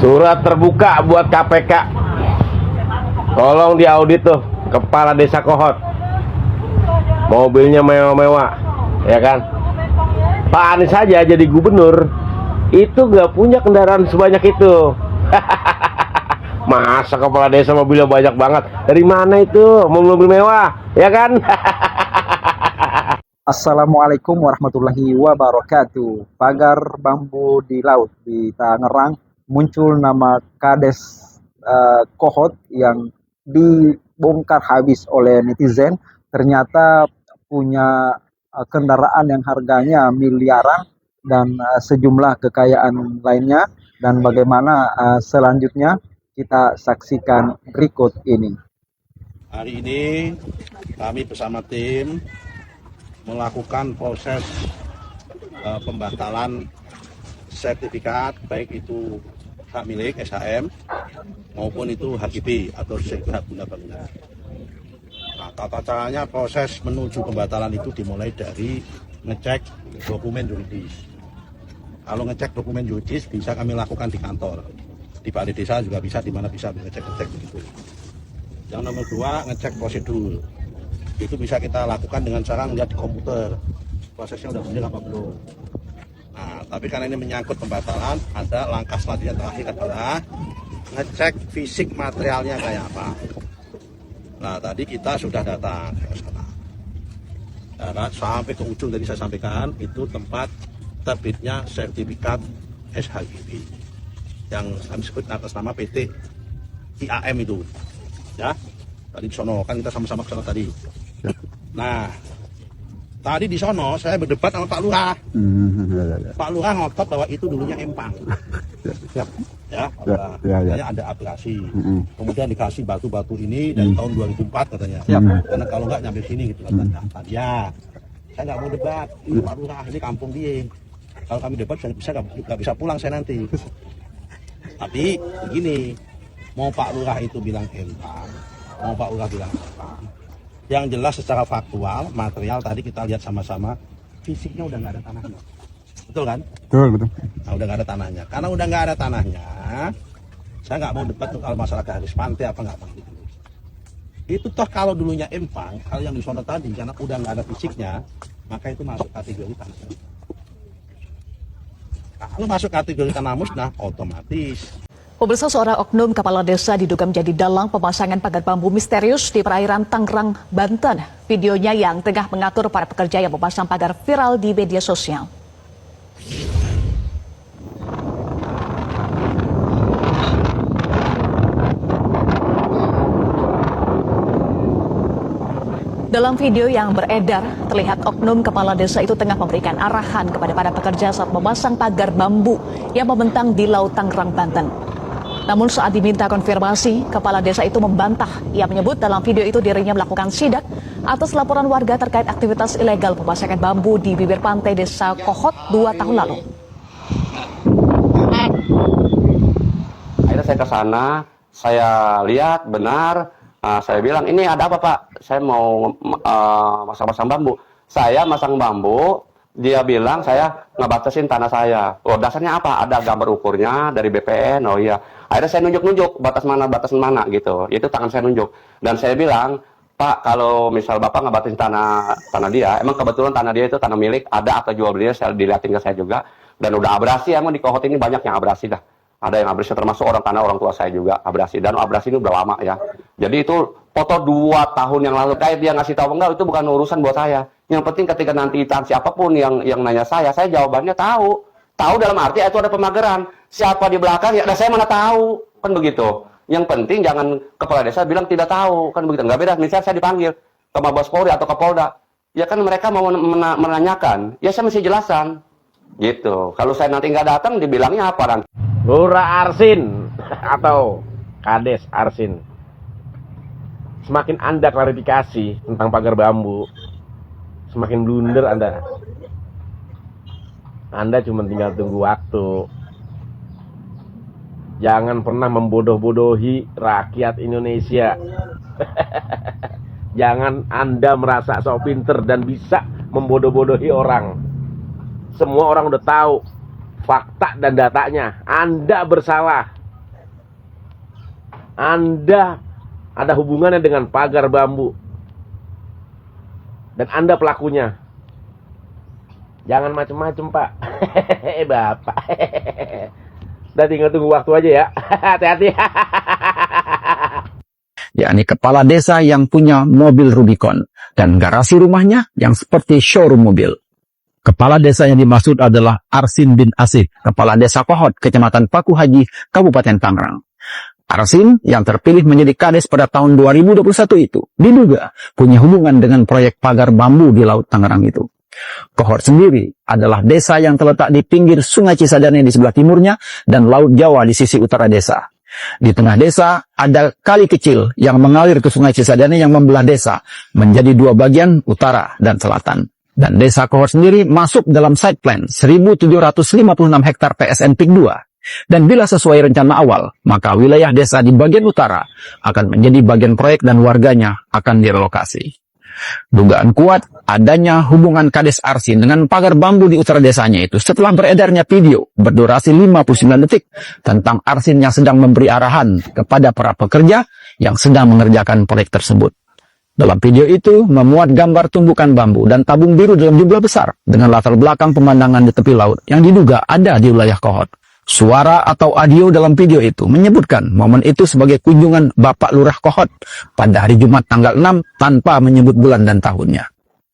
Surat terbuka buat KPK. Tolong diaudit tuh Kepala Desa Kohot. Mobilnya mewah-mewah, ya kan? Pak Anies saja jadi gubernur itu gak punya kendaraan sebanyak itu. Masa kepala desa mobilnya banyak banget? Dari mana itu mobil-mobil mewah, ya kan? Assalamualaikum warahmatullahi wabarakatuh. Pagar bambu di laut di Tangerang muncul nama Kades Kohot yang dibongkar habis oleh netizen. Ternyata punya kendaraan yang harganya miliaran dan sejumlah kekayaan lainnya. Dan bagaimana selanjutnya kita saksikan berikut ini. Hari ini kami bersama tim melakukan proses pembatalan sertifikat, baik itu hak milik SHM maupun itu HGB atau sertifikat guna bangunan. Nah, tata caranya proses menuju pembatalan itu dimulai dari ngecek dokumen yuridis. Kalau ngecek dokumen yuridis bisa kami lakukan di kantor, di balai desa juga bisa, di mana bisa ngecek begitu. Yang nomor dua, ngecek prosedur. Itu bisa kita lakukan dengan cara melihat di komputer prosesnya udah benar apa belum. Nah, tapi karena ini menyangkut pembatalan, ada langkah selanjutnya terakhir adalah ngecek fisik materialnya kayak apa. Nah, tadi kita sudah datang ke sana. Nah, sampai ke ujung tadi saya sampaikan itu tempat terbitnya sertifikat SHGB yang kami sebut atas nama PT IAM itu. Ya, tadi di sono kan kita sama-sama ke sana tadi. Nah, tadi di sono saya berdebat sama Pak Lurah. Pak Lurah ngotot bahwa itu dulunya empang. Ya, ada abrasi. Kemudian dikasih batu-batu ini dari tahun 2004 katanya. Karena kalau nggak nyampe sini gitu katanya. Ya, saya nggak mau debat. Ini Pak Lurah, ini kampung dia. Kalau kami debat nggak bisa pulang saya nanti. Tapi begini, mau Pak Lurah itu bilang empang, mau Pak Lurah bilang empang. Yang jelas secara faktual, material tadi kita lihat sama-sama, fisiknya udah nggak ada tanahnya. Betul kan? Betul. Nah, udah nggak ada tanahnya. Karena udah nggak ada tanahnya, saya nggak mau debat kalau masalah garis pantai apa nggak pantai. Itu toh kalau dulunya empang, kalau yang di sana tadi, karena udah nggak ada fisiknya, maka itu masuk kategori tanah. Kalau masuk kategori tanah musnah, otomatis. Pemirsa, seorang oknum kepala desa diduga menjadi dalang pemasangan pagar bambu misterius di perairan Tangerang, Banten. Videonya yang tengah mengatur para pekerja yang memasang pagar viral di media sosial. Dalam video yang beredar, terlihat oknum kepala desa itu tengah memberikan arahan kepada para pekerja saat memasang pagar bambu yang membentang di Laut Tangerang, Banten. Namun saat diminta konfirmasi, kepala desa itu membantah. Ia menyebut dalam video itu dirinya melakukan sidak atas laporan warga terkait aktivitas ilegal pemasangan bambu di bibir pantai Desa Kohot 2 tahun lalu. Akhirnya saya ke sana, saya lihat benar, saya bilang, ini ada apa Pak? Saya mau masang bambu. Saya masang bambu, dia bilang saya ngebatasin tanah saya. Oh, dasarnya apa? Ada gambar ukurnya dari BPN. Oh iya. Akhirnya saya nunjuk batas mana gitu. Itu tangan saya nunjuk. Dan saya bilang, Pak, kalau misal Bapak ngebatasin tanah dia, emang kebetulan tanah dia itu tanah milik, ada atau jual belinya, saya dilihatin ke saya juga. Dan udah abrasi, emang di Kohot ini banyak yang abrasi dah. Ada yang abrasi, termasuk orang tua saya juga abrasi. Dan abrasi ini udah lama ya. Jadi itu foto 2 tahun yang lalu. Kayak dia ngasih tahu enggak, itu bukan urusan buat saya. Yang penting ketika nanti siapapun yang nanya saya jawabannya tahu. Tahu dalam arti itu ada pemageran. Siapa di belakang, ya saya mana tahu. Kan begitu. Yang penting jangan kepala desa bilang tidak tahu. Kan begitu. Nggak beda, misalnya saya dipanggil ke Mabes Polri atau ke Polda. Ya kan mereka mau menanyakan. Ya saya mesti jelasan. Gitu. Kalau saya nanti nggak datang, dibilangnya apa nanti? Lurah Arsin atau Kades Arsin. Semakin Anda klarifikasi tentang pagar bambu, semakin blunder Anda. Anda cuma tinggal tunggu waktu. Jangan pernah membodoh-bodohi rakyat Indonesia. Jangan Anda merasa sok pinter dan bisa membodoh-bodohi orang. Semua orang udah tahu fakta dan datanya. Anda bersalah. Anda ada hubungannya dengan pagar bambu. Dan Anda pelakunya. Jangan macem-macem, Pak. Bapak. Udah tinggal tunggu waktu aja ya. Hati-hati. Yakni kepala desa yang punya mobil Rubicon dan garasi rumahnya yang seperti showroom mobil. Kepala desa yang dimaksud adalah Arsin bin Asif, kepala desa Kohot, Kecamatan Paku Haji, Kabupaten Tangerang. Arsin yang terpilih menjadi kades pada tahun 2021 itu diduga punya hubungan dengan proyek pagar bambu di Laut Tangerang itu. Kohot sendiri adalah desa yang terletak di pinggir Sungai Cisadane di sebelah timurnya dan Laut Jawa di sisi utara desa. Di tengah desa ada kali kecil yang mengalir ke Sungai Cisadane yang membelah desa menjadi dua bagian, utara dan selatan. Dan desa Kohot sendiri masuk dalam site plan 1.756 hektar PSN PIK 2. Dan bila sesuai rencana awal, maka wilayah desa di bagian utara akan menjadi bagian proyek dan warganya akan direlokasi. Dugaan kuat adanya hubungan Kades Arsin dengan pagar bambu di utara desanya itu setelah beredarnya video berdurasi 59 detik tentang Arsin yang sedang memberi arahan kepada para pekerja yang sedang mengerjakan proyek tersebut. Dalam video itu memuat gambar tumbukan bambu dan tabung biru dalam jumlah besar dengan latar belakang pemandangan di tepi laut yang diduga ada di wilayah Kohot. Suara atau audio dalam video itu menyebutkan momen itu sebagai kunjungan Bapak Lurah Kohot pada hari Jumat tanggal 6 tanpa menyebut bulan dan tahunnya.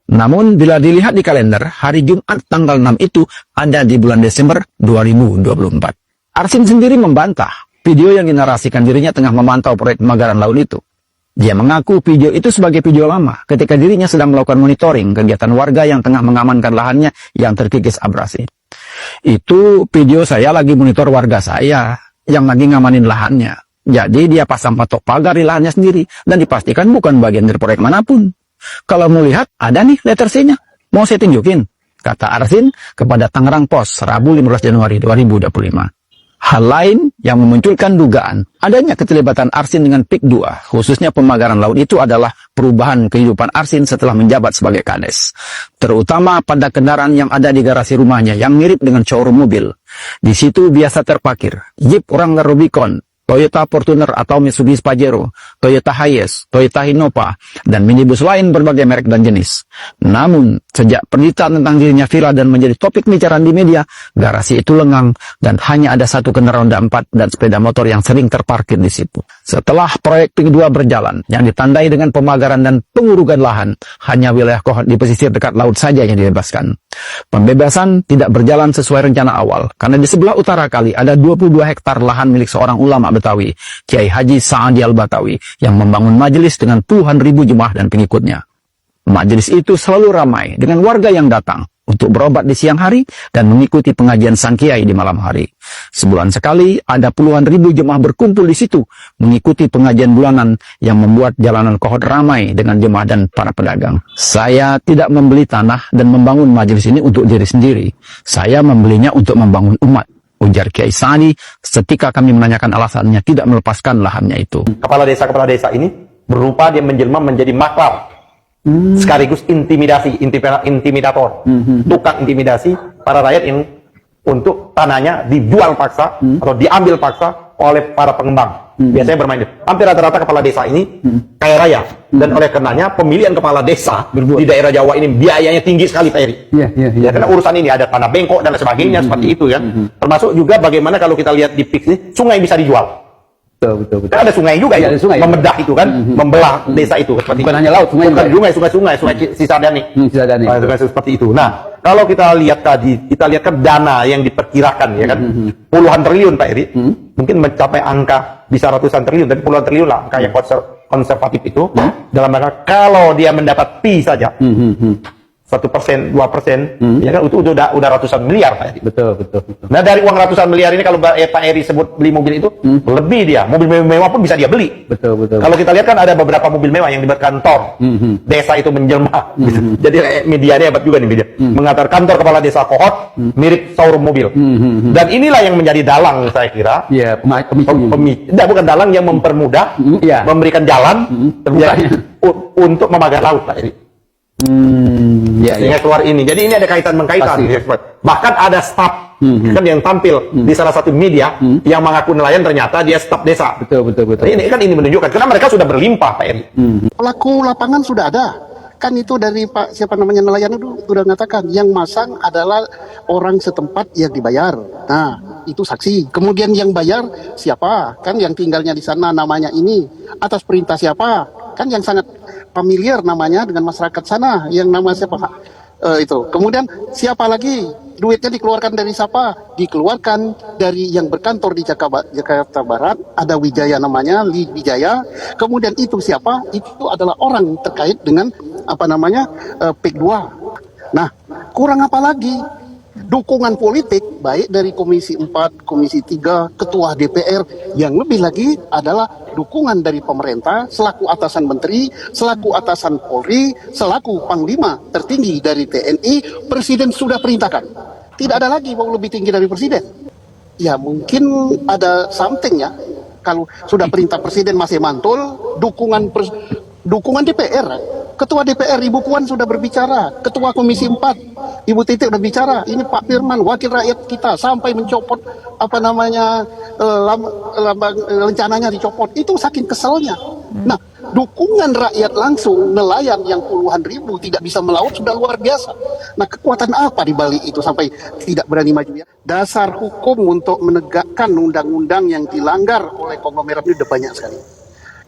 Namun bila dilihat di kalender, hari Jumat tanggal 6 itu ada di bulan Desember 2024. Arsin sendiri membantah video yang dinarasikan dirinya tengah memantau proyek pemagaran laut itu. Dia mengaku video itu sebagai video lama ketika dirinya sedang melakukan monitoring kegiatan warga yang tengah mengamankan lahannya yang terkikis abrasi. Itu video saya lagi monitor warga saya yang lagi ngamanin lahannya. Jadi dia pasang patok pagar di lahannya sendiri dan dipastikan bukan bagian dari proyek manapun. Kalau mau lihat, ada nih letter C-nya. Mau saya tunjukin? Kata Arsin kepada Tangerang Post, Rabu 15 Januari 2025. Hal lain yang memunculkan dugaan adanya keterlibatan Arsin dengan PIK 2, khususnya pemagaran laut itu adalah perubahan kehidupan Arsin setelah menjabat sebagai kades. Terutama pada kendaraan yang ada di garasi rumahnya yang mirip dengan showroom mobil. Di situ biasa terparkir Jeep Wrangler Rubicon, Toyota Fortuner atau Mitsubishi Pajero, Toyota Hiace, Toyota Innova, dan minibus lain berbagai merek dan jenis. Namun, sejak pemberitaan tentang dirinya viral dan menjadi topik pembicaraan di media, garasi itu lengang dan hanya ada satu kendaraan roda 4 dan sepeda motor yang sering terparkir di situ. Setelah proyek PIK 2 berjalan, yang ditandai dengan pemagaran dan pengurugan lahan, hanya wilayah Kohot di pesisir dekat laut saja yang dibebaskan. Pembebasan tidak berjalan sesuai rencana awal, karena di sebelah utara kali ada 22 hektar lahan milik seorang ulama Betawi, Kiai Haji Sa'adi Al-Batawi, yang membangun majelis dengan puluhan ribu jemaah dan pengikutnya. Majelis itu selalu ramai dengan warga yang datang untuk berobat di siang hari dan mengikuti pengajian sang kiai di malam hari. Sebulan sekali ada puluhan ribu jemaah berkumpul di situ mengikuti pengajian bulanan yang membuat jalanan Kohot ramai dengan jemaah dan para pedagang. Saya tidak membeli tanah dan membangun majelis ini untuk diri sendiri. Saya membelinya untuk membangun umat, ujar Kiai Sa'adi ketika kami menanyakan alasannya tidak melepaskan lahannya itu. Kepala desa ini berupa dia menjelma menjadi maklar. Sekaligus intimidator, tukang intimidasi para rakyat yang untuk tanahnya dijual paksa atau diambil paksa oleh para pengembang. Biasanya bermain. Hampir rata-rata kepala desa ini kaya raya dan oleh karenanya pemilihan kepala desa di daerah Jawa ini biayanya tinggi sekali, Pak Eri. Ya, karena urusan ini ada tanah bengkok dan sebagainya seperti itu ya. Termasuk juga bagaimana kalau kita lihat di PIK ini sungai bisa dijual. Betul. Kan ada sungai juga ya, membedah itu kan, membelah desa itu. Bukan hanya laut, sungai Cisadane. Sungai seperti itu. Nah, kalau kita lihat tadi, kita lihat kan dana yang diperkirakan ya kan, puluhan triliun Pak Eri, mungkin mencapai angka bisa ratusan triliun, tapi puluhan triliun lah, angka yang konservatif itu. Dalam rangka kalau dia mendapat pi saja, 1%, 2%, ya kan itu udah ratusan miliar Pak Eri. Betul. Nah dari uang ratusan miliar ini kalau Pak Eri sebut beli mobil itu, lebih dia, mobil mewah pun bisa dia beli. Betul. Kalau kita lihat kan ada beberapa mobil mewah yang dibuat kantor, desa itu menjelma. Jadi medianya hebat juga nih media. Mengantar kantor kepala desa Kohot, mirip showroom mobil. Dan inilah yang menjadi dalang saya kira. Iya, bukan dalang yang mempermudah, memberikan jalan untuk memagar laut Pak Eri. Ya, Sehingga keluar ini. Jadi ini ada kaitan mengkaitan. Bahkan ada staf kan yang tampil di salah satu media yang mengaku nelayan ternyata dia staf desa. betul. Ini kan ini menunjukkan karena mereka sudah berlimpah Pak Eri. Pelaku lapangan sudah ada. Kan itu dari Pak siapa namanya nelayan itu sudah mengatakan yang masang adalah orang setempat yang dibayar. Nah, itu saksi. Kemudian yang bayar siapa? Kan yang tinggalnya di sana namanya ini atas perintah siapa? Kan yang sangat familiar namanya dengan masyarakat sana yang nama siapa? Itu. Kemudian siapa lagi? Duitnya dikeluarkan dari siapa? Dikeluarkan dari yang berkantor di Jakarta Barat, ada Wijaya namanya, Wijaya. Kemudian itu siapa? Itu adalah orang terkait dengan apa namanya PIK 2. Nah, kurang apa lagi? Dukungan politik baik dari Komisi 4, Komisi 3, Ketua DPR, yang lebih lagi adalah dukungan dari pemerintah selaku atasan menteri, selaku atasan Polri, selaku panglima tertinggi dari TNI. Presiden sudah perintahkan. Tidak ada lagi mau lebih tinggi dari presiden. Ya mungkin ada something ya. Kalau sudah perintah presiden masih mantul, dukungan DPR. Ketua DPR Ibu Puan sudah berbicara, Ketua Komisi 4 Ibu Titik sudah bicara, ini Pak Firman wakil rakyat kita sampai mencopot apa namanya rencananya dicopot, itu saking keselnya. Nah, dukungan rakyat langsung nelayan yang puluhan ribu tidak bisa melaut sudah luar biasa. Nah, kekuatan apa di balik itu sampai tidak berani maju ya? Dasar hukum untuk menegakkan undang-undang yang dilanggar oleh konglomerat ini sudah banyak sekali.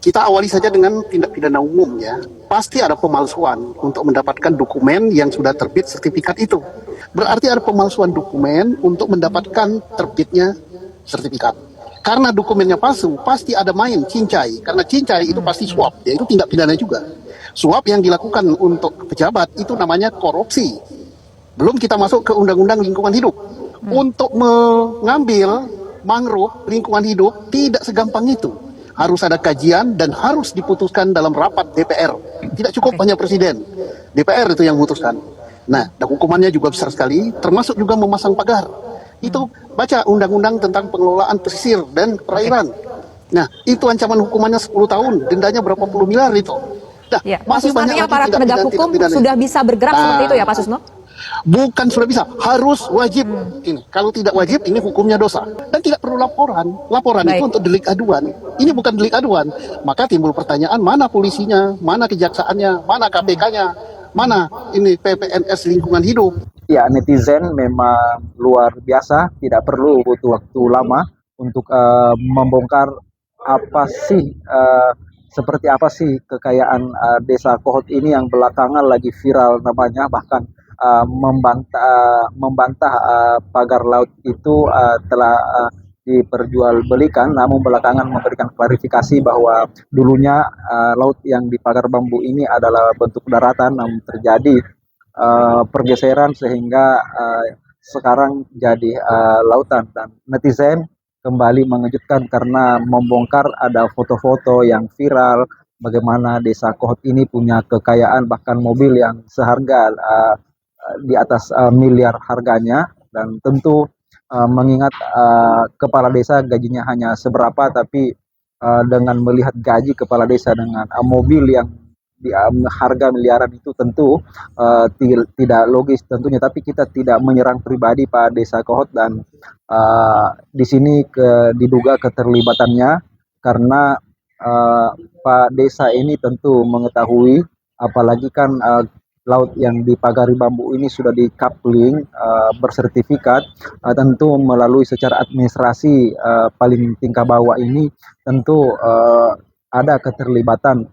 Kita awali saja dengan tindak pidana umum ya. Pasti ada pemalsuan untuk mendapatkan dokumen yang sudah terbit sertifikat itu. Berarti ada pemalsuan dokumen untuk mendapatkan terbitnya sertifikat. Karena dokumennya palsu, pasti ada main cincai. Karena cincai itu pasti suap, yaitu tindak pidana juga. Suap yang dilakukan untuk pejabat itu namanya korupsi. Belum kita masuk ke undang-undang lingkungan hidup. Untuk mengambil mangrove lingkungan hidup tidak segampang itu. Harus ada kajian dan harus diputuskan dalam rapat DPR. Tidak cukup hanya presiden. DPR itu yang memutuskan. Nah, dan hukumannya juga besar sekali, termasuk juga memasang pagar. Itu baca undang-undang tentang pengelolaan pesisir dan perairan. Nah, itu ancaman hukumannya 10 tahun, dendanya berapa puluh miliar itu. Nah, Ya, masih banyak maksudnya lagi para penegak hukum sudah bisa bergerak seperti itu ya Pak Susno? Bukan sudah bisa, harus wajib. Ini kalau tidak wajib, ini hukumnya dosa dan tidak perlu laporan. Laporan itu untuk delik aduan. Ini bukan delik aduan. Maka timbul pertanyaan, mana polisinya, mana kejaksaannya, mana KPK-nya, mana ini PPNS lingkungan hidup. Ya, netizen memang luar biasa, tidak perlu butuh waktu lama untuk membongkar apa sih seperti apa sih kekayaan Desa Kohot ini yang belakangan lagi viral namanya, bahkan membantah pagar laut itu telah diperjualbelikan, namun belakangan memberikan klarifikasi bahwa dulunya laut yang di pagar bambu ini adalah bentuk daratan, namun terjadi pergeseran sehingga sekarang jadi lautan. Dan netizen kembali mengejutkan karena membongkar ada foto-foto yang viral bagaimana Desa Kohot ini punya kekayaan, bahkan mobil yang seharga di atas miliar harganya. Dan tentu mengingat kepala desa gajinya hanya seberapa, tapi dengan melihat gaji kepala desa dengan mobil yang di harga miliaran itu tentu tidak logis tentunya. Tapi kita tidak menyerang pribadi Pak Desa Kohot, dan di sini diduga keterlibatannya karena Pak Desa ini tentu mengetahui, apalagi kan laut yang dipagari bambu ini sudah di coupling bersertifikat, tentu melalui secara administrasi paling tingkat bawah ini tentu ada keterlibatan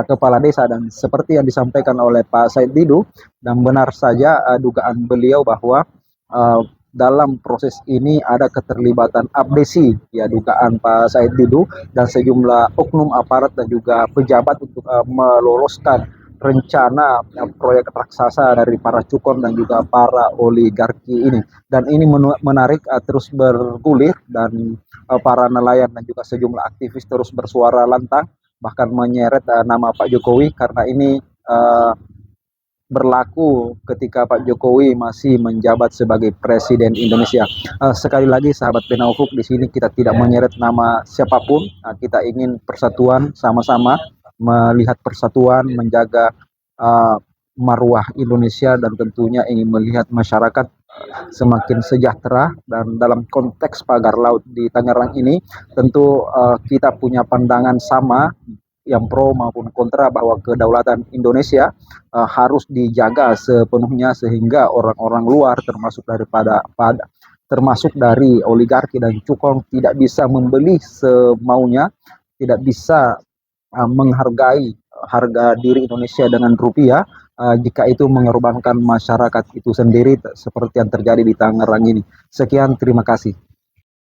kepala desa. Dan seperti yang disampaikan oleh Pak Said Didu, dan benar saja dugaan beliau bahwa dalam proses ini ada keterlibatan abdesi, ya dugaan Pak Said Didu dan sejumlah oknum aparat dan juga pejabat untuk meloloskan rencana proyek raksasa dari para cukon dan juga para oligarki ini. Dan ini menarik terus bergulir, dan para nelayan dan juga sejumlah aktivis terus bersuara lantang, bahkan menyeret nama Pak Jokowi, karena ini berlaku ketika Pak Jokowi masih menjabat sebagai Presiden Indonesia. Sekali lagi sahabat Penaufuk, di sini kita tidak menyeret nama siapapun. Kita ingin persatuan, sama-sama melihat persatuan, menjaga marwah Indonesia dan tentunya ingin melihat masyarakat semakin sejahtera. Dan dalam konteks pagar laut di Tangerang ini tentu kita punya pandangan sama, yang pro maupun kontra, bahwa kedaulatan Indonesia harus dijaga sepenuhnya sehingga orang-orang luar termasuk dari oligarki dan cukong tidak bisa membeli semaunya, tidak bisa menghargai harga diri Indonesia dengan rupiah jika itu mengorbankan masyarakat itu sendiri seperti yang terjadi di Tangerang ini. Sekian, terima kasih.